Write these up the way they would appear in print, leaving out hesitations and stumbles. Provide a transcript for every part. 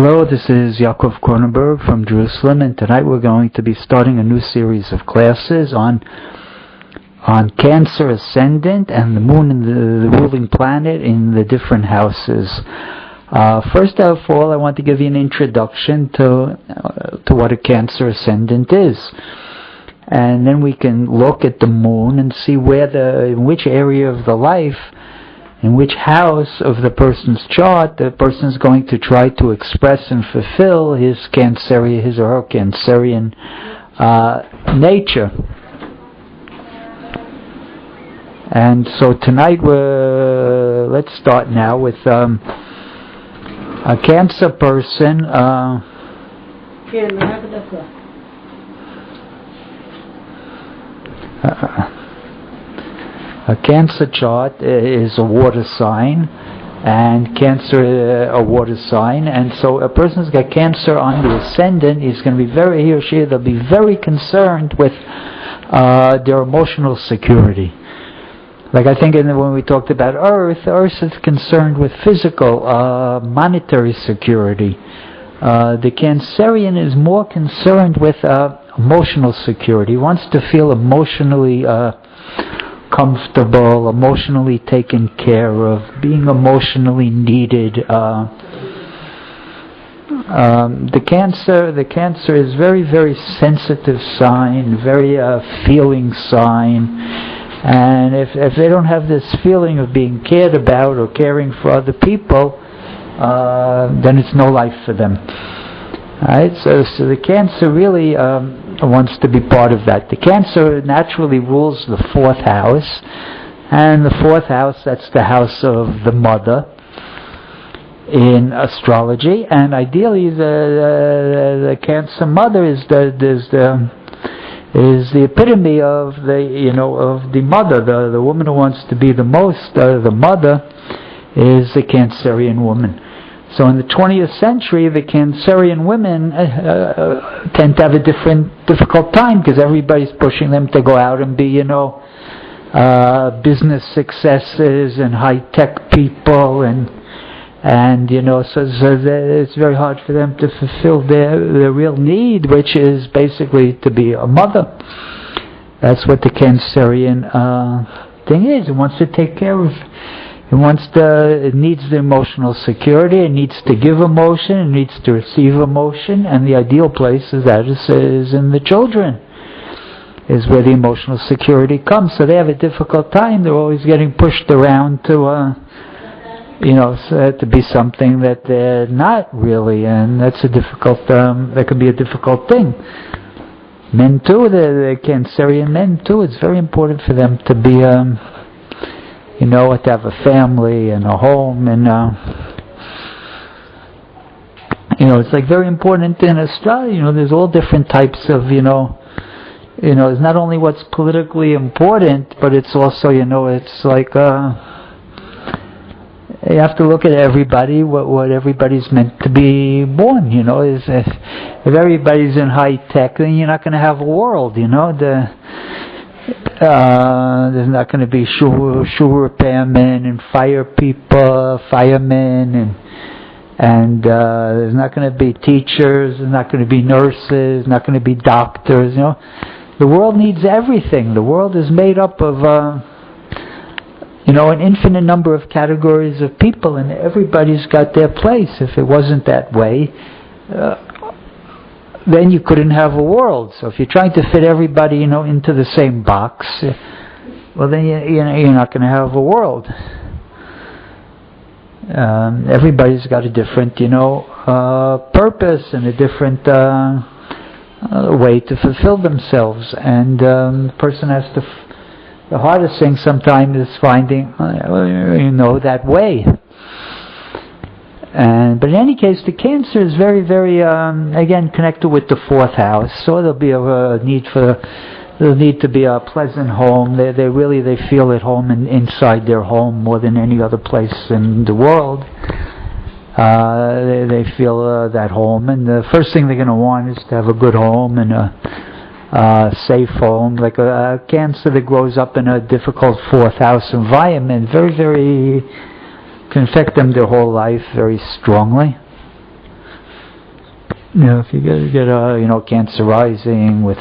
Hello, this is Yaakov Kronenberg from Jerusalem, and tonight we're going to be starting a new series of classes on Cancer ascendant and the moon and the ruling planet in the different houses. First of all, I want to give you an introduction to what a Cancer ascendant is. And then we can look at the moon and see in which area of the life, in which house of the person's chart, the person is going to try to express and fulfill his or her Cancerian nature. And so tonight let's start now with a Cancer person. A Cancer chart is a water sign, and Cancer a water sign, and so a person's got Cancer on the ascendant is going to be he or she, they'll be very concerned with their emotional security. Like I think when we talked about Earth is concerned with physical, monetary security. The Cancerian is more concerned with emotional security. He wants to feel emotionally comfortable, emotionally taken care of, being emotionally needed. The Cancer is very, very sensitive sign, very feeling sign, and if they don't have this feeling of being cared about or caring for other people, then it's no life for them. Alright, so the Cancer really wants to be part of that. The Cancer naturally rules the fourth house, and the fourth house, that's the house of the mother in astrology, and ideally the Cancer mother is the epitome of the mother, the woman who wants to be the most. The mother is the Cancerian woman. So in the 20th century, the Cancerian women tend to have a difficult time because everybody's pushing them to go out and be, business successes and high-tech people, and so it's very hard for them to fulfill their real need, which is basically to be a mother. That's what the Cancerian thing is. It wants to take care of. It needs the emotional security, it needs to give emotion, it needs to receive emotion, and the ideal place is in the children, is where the emotional security comes. So they have a difficult time, they're always getting pushed around to be something that they're not really, and that's a difficult, that can be a difficult thing. Men too, the Cancerian men too, it's very important for them to be to have a family and a home, and it's like very important in astrology. There's all different types of it's not only what's politically important, but it's also it's like you have to look at everybody, what everybody's meant to be born. If everybody's in high tech, then you're not going to have a world. There's not going to be shul repairmen and firemen, and there's not going to be teachers, there's not going to be nurses, not going to be doctors. The world needs everything. The world is made up of an infinite number of categories of people, and everybody's got their place. If it wasn't that way, then you couldn't have a world. So if you're trying to fit everybody, into the same box, well, then you're not going to have a world. Everybody's got a different, purpose and a different way to fulfill themselves, and the person has to. The hardest thing sometimes is finding, that way. But in any case, the Cancer is very, very, again, connected with the fourth house. So there'll be a need to be a pleasant home. They feel at home inside their home more than any other place in the world. They feel that home, and the first thing they're going to want is to have a good home and a safe home. Like a Cancer that grows up in a difficult fourth house environment, very, very can affect them their whole life very strongly. if you get Cancer rising with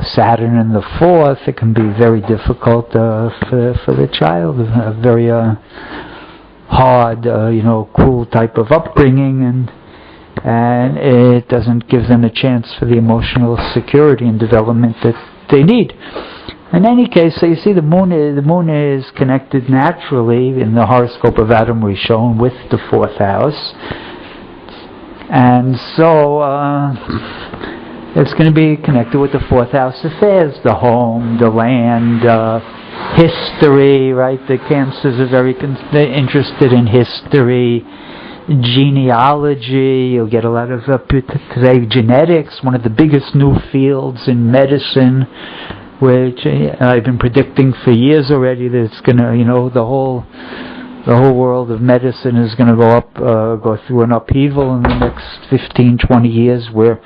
Saturn in the 4th, it can be very difficult for the child. A very hard, cruel type of upbringing, and it doesn't give them a chance for the emotional security and development that they need. In any case, so you see the moon is connected naturally in the horoscope of Adam Rishon with the 4th house, and so it's going to be connected with the 4th house affairs, the home, the land, history, right? The Cancers are very interested in history, genealogy. You'll get a lot of today genetics, one of the biggest new fields in medicine, which I've been predicting for years already that it's going to, the whole world of medicine is going to go through an upheaval in the next 15, 20 years, where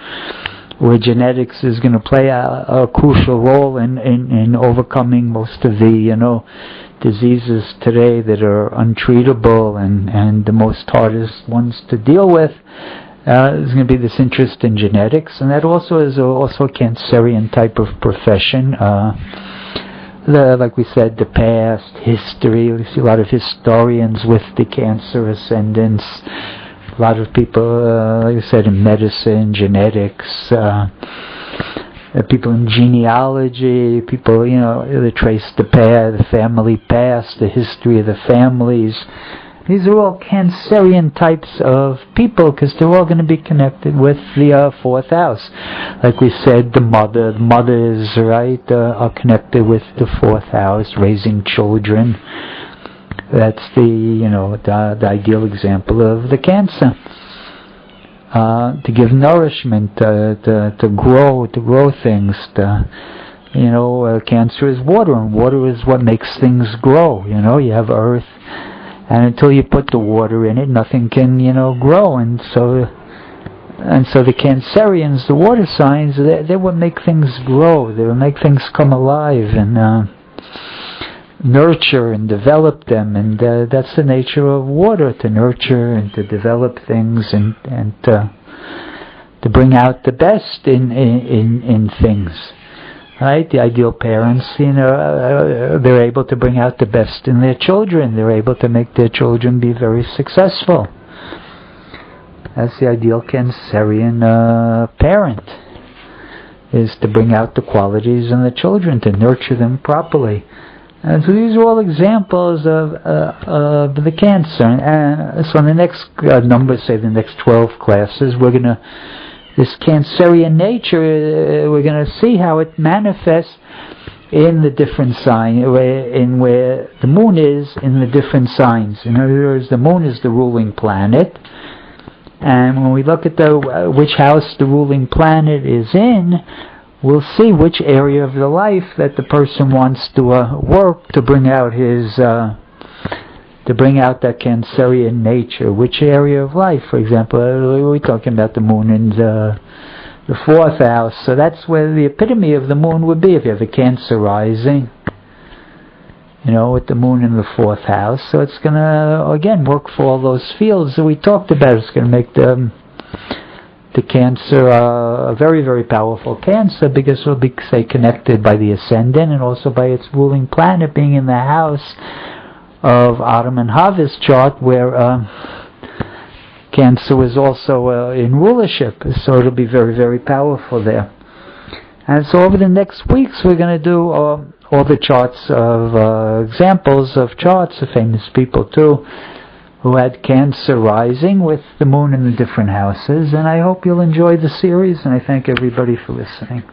genetics is going to play a crucial role in overcoming most of the diseases today that are untreatable and the most hardest ones to deal with. There's going to be this interest in genetics, and that also is also a Cancerian type of profession. Like we said, the past, history. We see a lot of historians with the Cancer ascendants. A lot of people, like I said, in medicine, genetics, people in genealogy, people, they trace the family past, the history of the families. These are all Cancerian types of people because they're all going to be connected with the 4th house. Like we said, the mothers, right, are connected with the 4th house, raising children. That's the ideal example of the Cancer. To give nourishment, to grow things. Cancer is water, and water is what makes things grow. You have earth, and until you put the water in it, nothing can, grow. And so the Cancerians, the water signs, they what make things grow. They will make things come alive and nurture and develop them. And that's the nature of water, to nurture and to develop things and to bring out the best in things. Right? The ideal parents, they're able to bring out the best in their children. They're able to make their children be very successful. That's the ideal Cancerian parent, is to bring out the qualities in the children, to nurture them properly. And so these are all examples of the Cancer. And so in the next the next 12 classes, this Cancerian nature, we're going to see how it manifests in the different signs, where the moon is in the different signs. In other words, the moon is the ruling planet, and when we look at which house the ruling planet is in, we'll see which area of the life that the person wants to work to bring out that Cancerian nature. Which area of life, for example, we're talking about the moon in the 4th house, so that's where the epitome of the moon would be if you have a Cancer rising, with the moon in the 4th house. So it's going to, again, work for all those fields that we talked about. It's going to make the Cancer a very, very powerful Cancer, because it'll be, say, connected by the ascendant and also by its ruling planet being in the house of Adam and Hava's chart, where Cancer is also in rulership, so it'll be very, very powerful there. And so over the next weeks we're going to do all the charts of examples of charts of famous people too, who had Cancer rising with the moon in the different houses. And I hope you'll enjoy the series, and I thank everybody for listening.